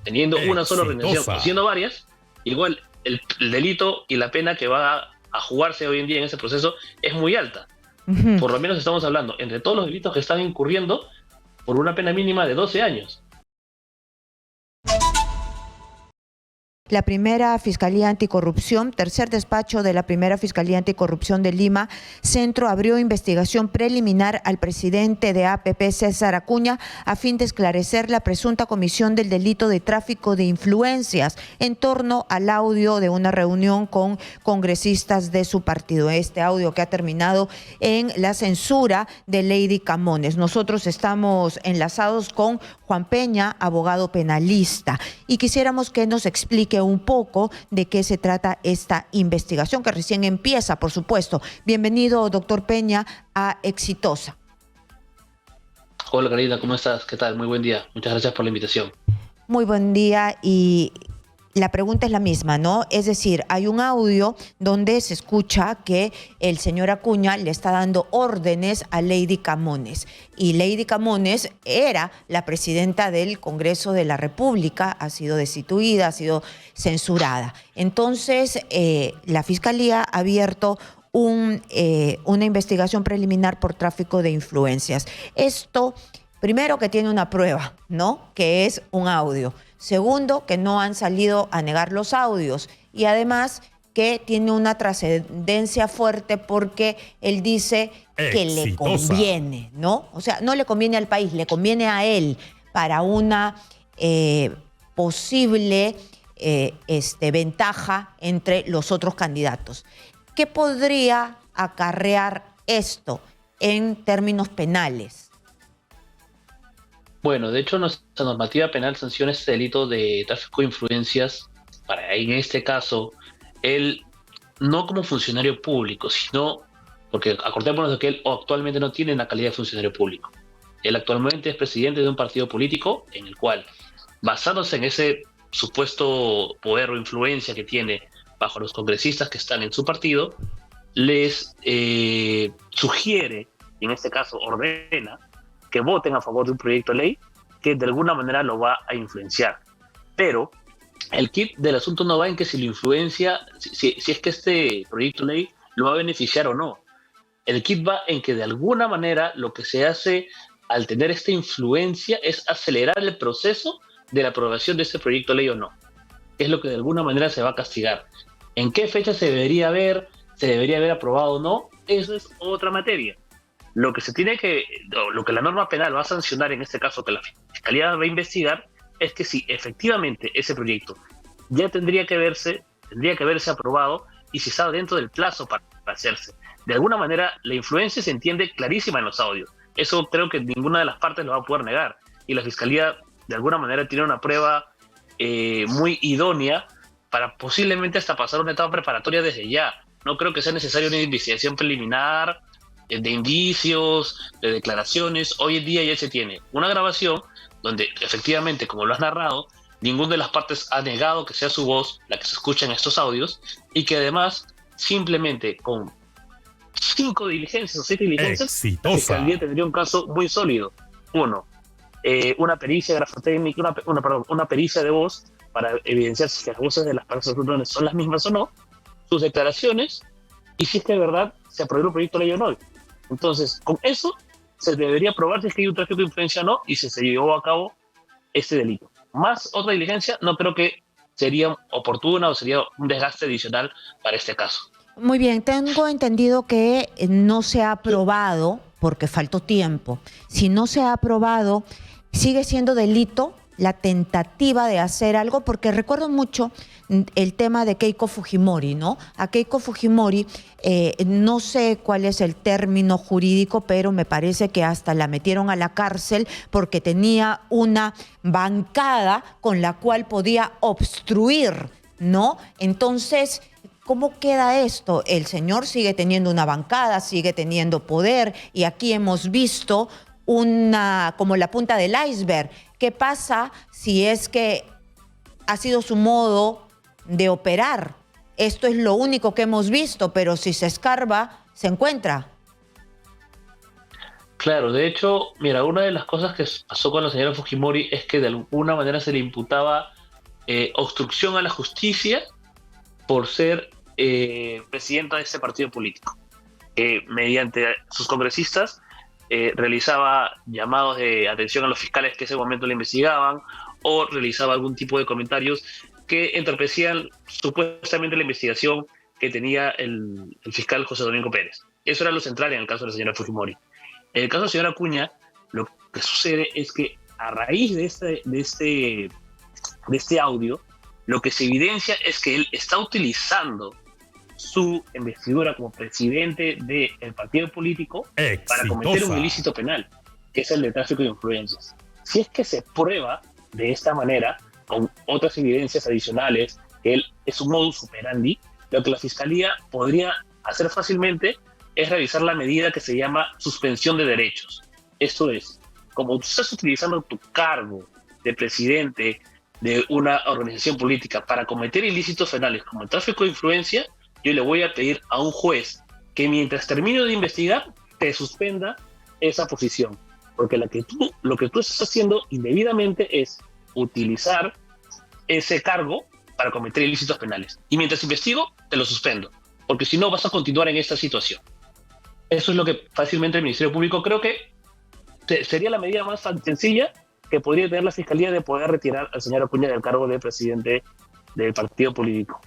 teniendo una sola organización o Exitosa. siendo varias, igual el delito y la pena que va a jugarse hoy en día en ese proceso es muy alta. Ujú. Por lo menos estamos hablando, entre todos los delitos que están incurriendo, por una pena mínima de 12 años. La primera Fiscalía Anticorrupción, tercer despacho de la primera Fiscalía Anticorrupción de Lima, Centro, abrió investigación preliminar al presidente de APP, César Acuña, a fin de esclarecer la presunta comisión del delito de tráfico de influencias en torno al audio de una reunión con congresistas de su partido. Este audio que ha terminado en la censura de Lady Camones. Nosotros estamos enlazados con Juan Peña, abogado penalista, y quisiéramos que nos explique un poco de qué se trata esta investigación, que recién empieza, por supuesto. Bienvenido, doctor Peña, a Exitosa. Hola Karina, ¿cómo estás? ¿Qué tal? Muy buen día. Muchas gracias por la invitación. Muy buen día, y la pregunta es la misma, ¿no? Es decir, hay un audio donde se escucha que el señor Acuña le está dando órdenes a Lady Camones. Y Lady Camones era la presidenta del Congreso de la República, ha sido destituida, ha sido censurada. Entonces, la Fiscalía ha abierto una investigación preliminar por tráfico de influencias. Esto, primero, que tiene una prueba, ¿no? Que es un audio. Segundo, que no han salido a negar los audios. Y además, que tiene una trascendencia fuerte porque él dice que le Exitosa. conviene, ¿no? O sea, no le conviene al país, le conviene a él para una posible ventaja entre los otros candidatos. ¿Qué podría acarrear esto en términos penales? Bueno, de hecho, nuestra normativa penal sanciona este delito de tráfico de influencias para, en este caso, él no como funcionario público, sino porque acordémonos de que él actualmente no tiene la calidad de funcionario público. Él actualmente es presidente de un partido político en el cual, basándose en ese supuesto poder o influencia que tiene bajo los congresistas que están en su partido, les sugiere, y en este caso ordena, que voten a favor de un proyecto de ley que de alguna manera lo va a influenciar. Pero el kit del asunto no va en que si lo influencia, si es que este proyecto de ley lo va a beneficiar o no. El kit va en que de alguna manera lo que se hace al tener esta influencia es acelerar el proceso de la aprobación de este proyecto de ley o no. Es lo que de alguna manera se va a castigar. ¿En qué fecha se debería haber aprobado o no? Eso es otra materia. Lo que lo que la norma penal va a sancionar, en este caso que la Fiscalía va a investigar, es que si efectivamente ese proyecto ya tendría que verse aprobado y si está dentro del plazo para hacerse. De alguna manera, la influencia se entiende clarísima en los audios. Eso creo que ninguna de las partes lo va a poder negar. Y la Fiscalía, de alguna manera, tiene una prueba muy idónea para posiblemente hasta pasar una etapa preparatoria desde ya. No creo que sea necesaria una investigación preliminar de indicios, de declaraciones. Hoy en día ya se tiene una grabación donde efectivamente, como lo has narrado, ninguna de las partes ha negado que sea su voz la que se escucha en estos audios y que además simplemente con 5 diligencias o 6 diligencias, Exitosa. la Fiscalía tendría un caso muy sólido. Uno, una pericia grafotécnica, una pericia de voz para evidenciar si las voces de las personas son las mismas o no, sus declaraciones y si es que de verdad se aprobó el proyecto de ley o no. Entonces, con eso se debería probar si es que hay un tráfico de influencia o no y si se llevó a cabo este delito. Más otra diligencia no creo que sería oportuna o sería un desgaste adicional para este caso. Muy bien, tengo entendido que no se ha aprobado porque faltó tiempo. Si no se ha aprobado, sigue siendo delito la tentativa de hacer algo, porque recuerdo mucho el tema de Keiko Fujimori, ¿no? A Keiko Fujimori, no sé cuál es el término jurídico, pero me parece que hasta la metieron a la cárcel porque tenía una bancada con la cual podía obstruir, ¿no? Entonces, ¿cómo queda esto? El señor sigue teniendo una bancada, sigue teniendo poder, y aquí hemos visto como la punta del iceberg. ¿Qué pasa si es que ha sido su modo de operar? Esto es lo único que hemos visto, pero si se escarba, se encuentra. Claro, de hecho, mira, una de las cosas que pasó con la señora Fujimori es que de alguna manera se le imputaba obstrucción a la justicia por ser presidenta de ese partido político, que mediante sus congresistas realizaba llamados de atención a los fiscales que en ese momento le investigaban o realizaba algún tipo de comentarios que entorpecían supuestamente la investigación que tenía el fiscal José Domingo Pérez. Eso era lo central en el caso de la señora Fujimori. En el caso de la señora Acuña, lo que sucede es que a raíz de este audio, lo que se evidencia es que él está utilizando su investidura como presidente del partido político para cometer un ilícito penal, que es el de tráfico de influencias. Si es que se prueba de esta manera, con otras evidencias adicionales, que él es un modus operandi, lo que la Fiscalía podría hacer fácilmente es realizar la medida que se llama suspensión de derechos. Esto es, como tú estás utilizando tu cargo de presidente de una organización política para cometer ilícitos penales como el tráfico de influencia, yo le voy a pedir a un juez que mientras termine de investigar, te suspenda esa posición. Porque lo que tú estás haciendo indebidamente es utilizar ese cargo para cometer ilícitos penales. Y mientras investigo, te lo suspendo. Porque si no, vas a continuar en esta situación. Eso es lo que fácilmente el Ministerio Público creo que sería la medida más sencilla que podría tener la Fiscalía de poder retirar al señor Acuña del cargo de presidente del partido político.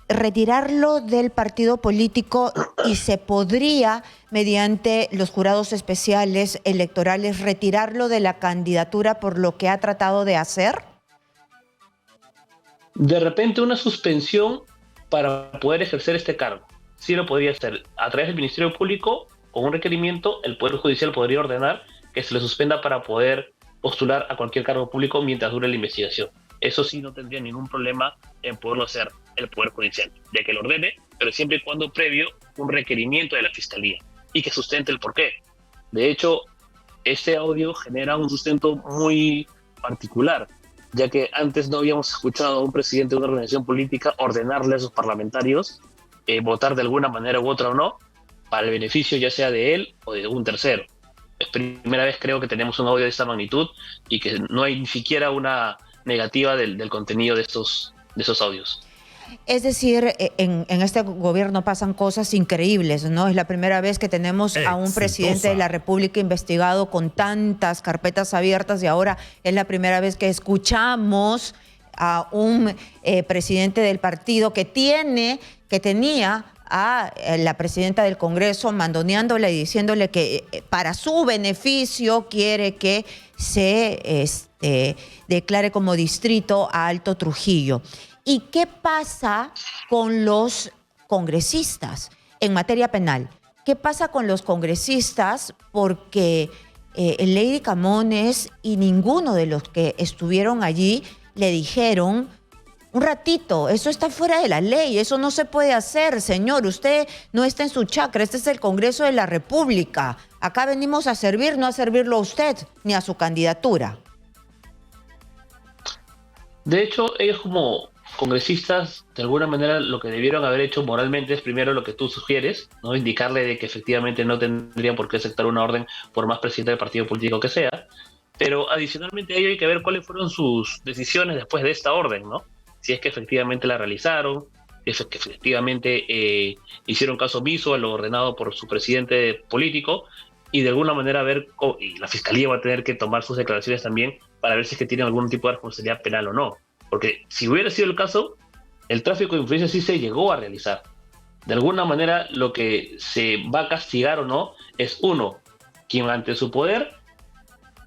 Retirarlo del partido político y se podría, mediante los jurados especiales electorales, retirarlo de la candidatura por lo que ha tratado de hacer. De repente una suspensión para poder ejercer este cargo. Sí lo podría hacer. A través del Ministerio Público, con un requerimiento, el Poder Judicial podría ordenar que se le suspenda para poder postular a cualquier cargo público mientras dure la investigación. Eso sí no tendría ningún problema en poderlo hacer el Poder Judicial, de que lo ordene, pero siempre y cuando previo un requerimiento de la Fiscalía y que sustente el porqué. De hecho, este audio genera un sustento muy particular, ya que antes no habíamos escuchado a un presidente de una organización política ordenarle a sus parlamentarios votar de alguna manera u otra o no, para el beneficio ya sea de él o de un tercero. Es primera vez creo que tenemos un audio de esta magnitud y que no hay ni siquiera una negativa del contenido de estos audios. Es decir, en este gobierno pasan cosas increíbles, ¿no? Es la primera vez que tenemos a un presidente de la República investigado con tantas carpetas abiertas y ahora es la primera vez que escuchamos a un presidente del partido que tenía a la presidenta del Congreso mandoneándola y diciéndole que para su beneficio quiere que se declare como distrito a Alto Trujillo. ¿Y qué pasa con los congresistas en materia penal? ¿Qué pasa con los congresistas? Porque Lady Camones y ninguno de los que estuvieron allí le dijeron: un ratito, eso está fuera de la ley, eso no se puede hacer, señor, usted no está en su chacra, este es el Congreso de la República. Acá venimos a servir, no a servirlo a usted ni a su candidatura. De hecho, ellos como congresistas, de alguna manera, lo que debieron haber hecho moralmente es primero lo que tú sugieres, ¿no? Indicarle de que efectivamente no tendrían por qué aceptar una orden por más presidente del partido político que sea, pero adicionalmente a ello hay que ver cuáles fueron sus decisiones después de esta orden, ¿no? Si es que efectivamente la realizaron, si es que efectivamente hicieron caso omiso a lo ordenado por su presidente político, y de alguna manera ver, y la Fiscalía va a tener que tomar sus declaraciones también para ver si es que tienen algún tipo de responsabilidad penal o no. Porque si hubiera sido el caso, el tráfico de influencia sí se llegó a realizar. De alguna manera, lo que se va a castigar o no es uno, quien ante su poder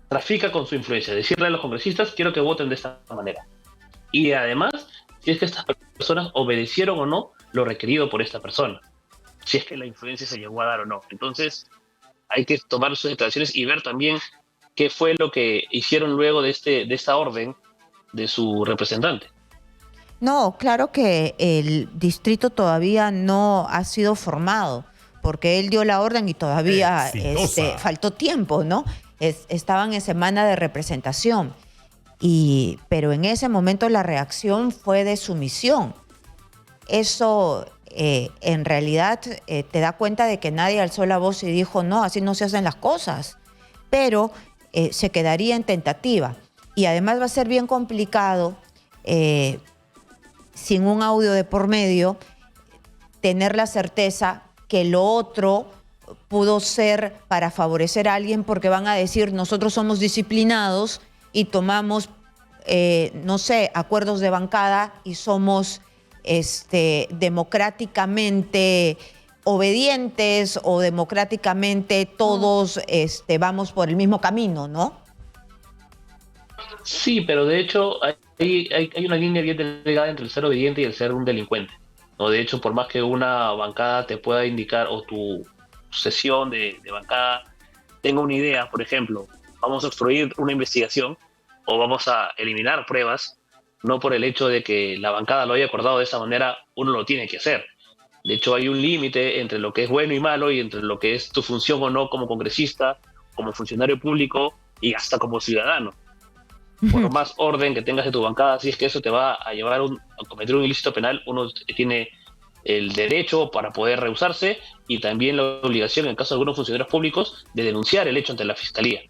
trafica con su influencia. Decirle a los congresistas, quiero que voten de esta manera. Y además, si es que estas personas obedecieron o no lo requerido por esta persona. Si es que la influencia se llegó a dar o no. Entonces, hay que tomar sus declaraciones y ver también qué fue lo que hicieron luego de esta orden de su representante. No, claro que el distrito todavía no ha sido formado, porque él dio la orden y todavía faltó tiempo, ¿no? Estaban en semana de representación, pero en ese momento la reacción fue de sumisión. Eso en realidad te da cuenta de que nadie alzó la voz y dijo, no, así no se hacen las cosas, pero se quedaría en tentativa. Y además va a ser bien complicado, sin un audio de por medio, tener la certeza que lo otro pudo ser para favorecer a alguien, porque van a decir, nosotros somos disciplinados y tomamos, no sé, acuerdos de bancada y somos democráticamente obedientes o democráticamente todos vamos por el mismo camino, ¿no? Sí, pero de hecho hay una línea bien delgada entre el ser obediente y el ser un delincuente, ¿no? De hecho, por más que una bancada te pueda indicar o tu sesión de bancada tenga una idea, por ejemplo, vamos a obstruir una investigación o vamos a eliminar pruebas, no por el hecho de que la bancada lo haya acordado de esa manera, uno lo tiene que hacer. De hecho, hay un límite entre lo que es bueno y malo y entre lo que es tu función o no como congresista, como funcionario público y hasta como ciudadano. Por más orden que tengas de tu bancada, si es que eso te va a llevar a cometer un ilícito penal, uno tiene el derecho para poder rehusarse y también la obligación, en el caso de algunos funcionarios públicos, de denunciar el hecho ante la Fiscalía.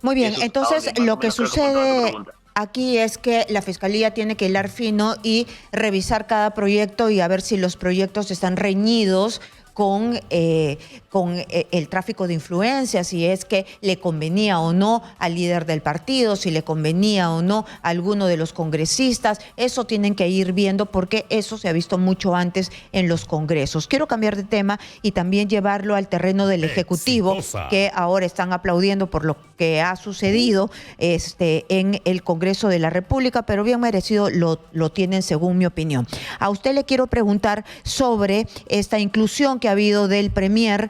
Muy bien, Eso es entonces lo que sucede aquí es que la Fiscalía tiene que hilar fino y revisar cada proyecto y a ver si los proyectos están reñidos con el tráfico de influencias, si es que le convenía o no al líder del partido, si le convenía o no a alguno de los congresistas. Eso tienen que ir viendo porque eso se ha visto mucho antes en los congresos. Quiero cambiar de tema y también llevarlo al terreno del Ejecutivo, que ahora están aplaudiendo por lo que ha sucedido en el Congreso de la República, pero bien merecido lo tienen según mi opinión. A usted le quiero preguntar sobre esta inclusión que ha habido del Premier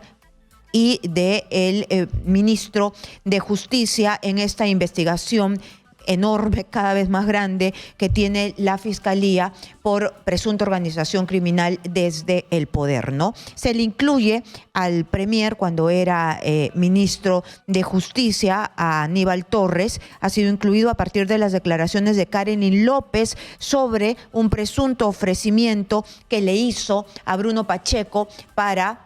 y del ministro de Justicia en esta investigación enorme, cada vez más grande, que tiene la Fiscalía por presunta organización criminal desde el poder, ¿no? Se le incluye al Premier cuando era ministro de Justicia, a Aníbal Torres, ha sido incluido a partir de las declaraciones de Karenin López sobre un presunto ofrecimiento que le hizo a Bruno Pacheco para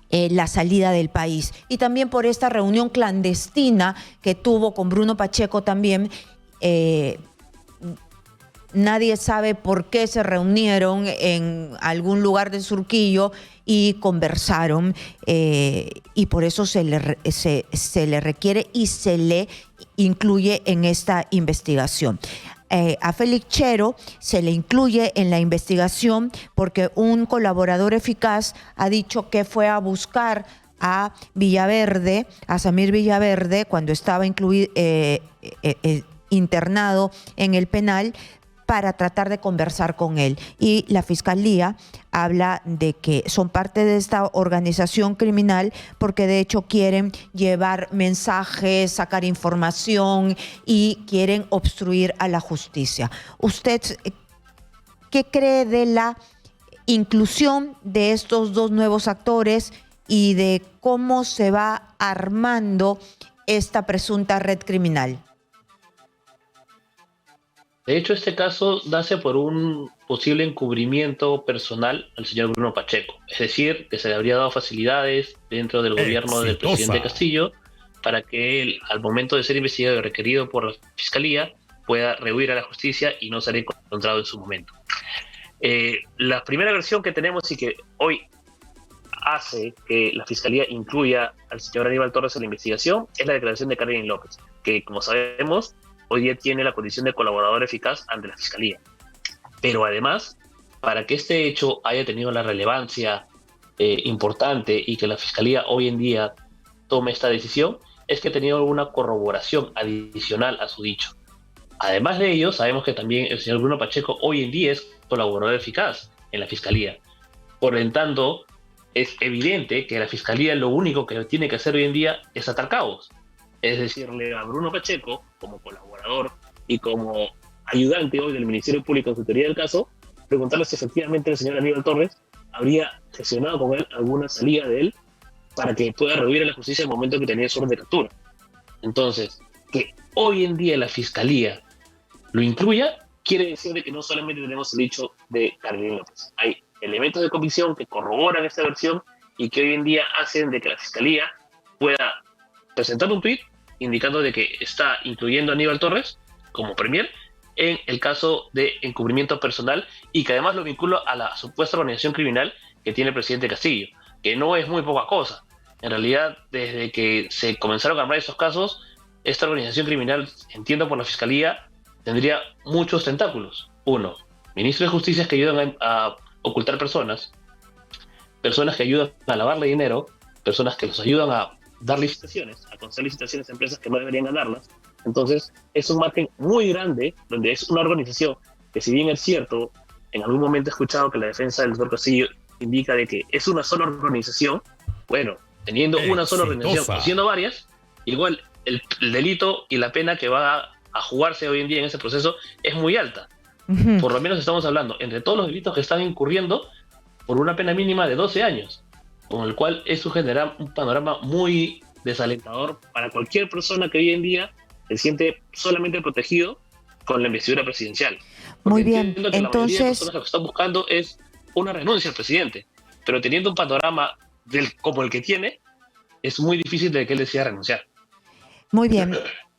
la salida del país. Y también por esta reunión clandestina que tuvo con Bruno Pacheco también. Nadie sabe por qué se reunieron en algún lugar de Surquillo y conversaron, y por eso se le requiere y se le incluye en esta investigación. A Félix Chero se le incluye en la investigación porque un colaborador eficaz ha dicho que fue a buscar a Villaverde, a Samir Villaverde, cuando estaba internado en el penal, para tratar de conversar con él. Y la Fiscalía habla de que son parte de esta organización criminal porque de hecho quieren llevar mensajes, sacar información y quieren obstruir a la justicia. ¿Usted qué cree de la inclusión de estos dos nuevos actores y de cómo se va armando esta presunta red criminal? De hecho, este caso nace por un posible encubrimiento personal al señor Bruno Pacheco. Es decir, que se le habría dado facilidades dentro del gobierno del presidente Castillo para que él, al momento de ser investigado y requerido por la Fiscalía, pueda rehuir a la justicia y no ser encontrado en su momento. La primera versión que tenemos y que hoy hace que la Fiscalía incluya al señor Aníbal Torres en la investigación es la declaración de Karenin López, que, como sabemos, hoy día tiene la condición de colaborador eficaz ante la Fiscalía. Pero además, para que este hecho haya tenido la relevancia importante y que la Fiscalía hoy en día tome esta decisión, es que ha tenido alguna corroboración adicional a su dicho. Además de ello, sabemos que también el señor Bruno Pacheco hoy en día es colaborador eficaz en la Fiscalía. Por lo tanto, es evidente que la Fiscalía lo único que tiene que hacer hoy en día es atar cabos. Es decirle a Bruno Pacheco, como colaborador y como ayudante hoy del Ministerio Público en su teoría del caso, preguntarle si efectivamente el señor Aníbal Torres habría gestionado con él alguna salida de él para que pueda rehuir a la justicia en el momento que tenía su orden de captura. Entonces, que hoy en día la Fiscalía lo incluya, quiere decir de que no solamente tenemos el hecho de Karenin López. Hay elementos de convicción que corroboran esta versión y que hoy en día hacen de que la Fiscalía pueda presentar un tuit indicando de que está incluyendo a Aníbal Torres como premier en el caso de encubrimiento personal y que además lo vincula a la supuesta organización criminal que tiene el presidente Castillo, que no es muy poca cosa. En realidad, desde que se comenzaron a armar estos casos, esta organización criminal, entiendo por la Fiscalía, tendría muchos tentáculos. Uno, ministros de justicia que ayudan a ocultar personas que ayudan a lavarle dinero, personas que los ayudan a dar licitaciones, a conceder licitaciones a empresas que no deberían ganarlas. Entonces, es un margen muy grande, donde es una organización que, si bien es cierto, en algún momento he escuchado que la defensa del doctor Castillo indica de que es una sola organización. Bueno, teniendo una sola organización, siendo varias, igual el delito y la pena que va a jugarse hoy en día en ese proceso es muy alta. Por lo menos estamos hablando, entre todos los delitos que están incurriendo, por una pena mínima de 12 años, con el cual eso genera un panorama muy desalentador para cualquier persona que hoy en día se siente solamente protegido con la investidura presidencial. Porque muy bien, entiendo que la mayoría de personas lo que están buscando es una renuncia al presidente, pero teniendo un panorama como el que tiene, es muy difícil de que él decida renunciar. Muy bien.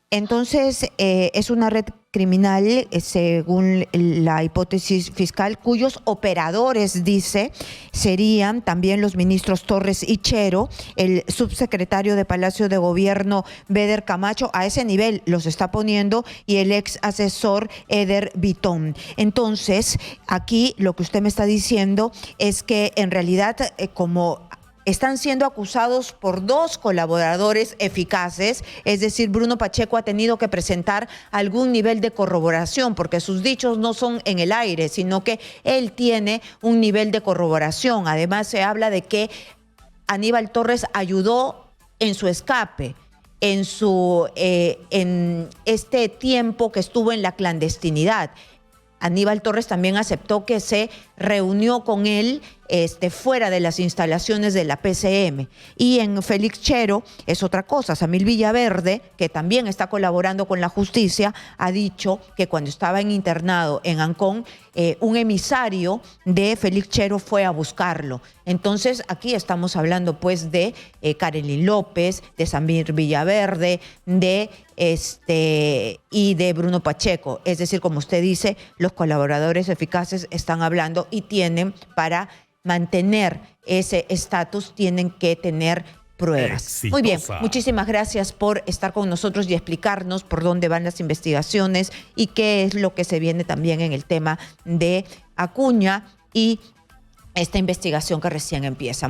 Entonces, es una red criminal, según la hipótesis fiscal, cuyos operadores, dice, serían también los ministros Torres y Chero, el subsecretario de Palacio de Gobierno, Beder Camacho, a ese nivel los está poniendo, y el ex asesor Eder Vitón. Entonces, aquí lo que usted me está diciendo es que en realidad, como están siendo acusados por dos colaboradores eficaces, es decir, Bruno Pacheco ha tenido que presentar algún nivel de corroboración, porque sus dichos no son en el aire, sino que él tiene un nivel de corroboración. Además, se habla de que Aníbal Torres ayudó en su escape, en este tiempo que estuvo en la clandestinidad. Aníbal Torres también aceptó que se reunió con él fuera de las instalaciones de la PCM. Y en Félix Chero es otra cosa. Samir Villaverde, que también está colaborando con la justicia, ha dicho que cuando estaba en internado en Ancón, un emisario de Félix Chero fue a buscarlo. Entonces, aquí estamos hablando pues de Karelyn López, de Samir Villaverde, y de Bruno Pacheco. Es decir, como usted dice, los colaboradores eficaces están hablando y tienen, para mantener ese estatus, tienen que tener pruebas. Exitosa. Muy bien, muchísimas gracias por estar con nosotros y explicarnos por dónde van las investigaciones y qué es lo que se viene también en el tema de Acuña y esta investigación que recién empieza.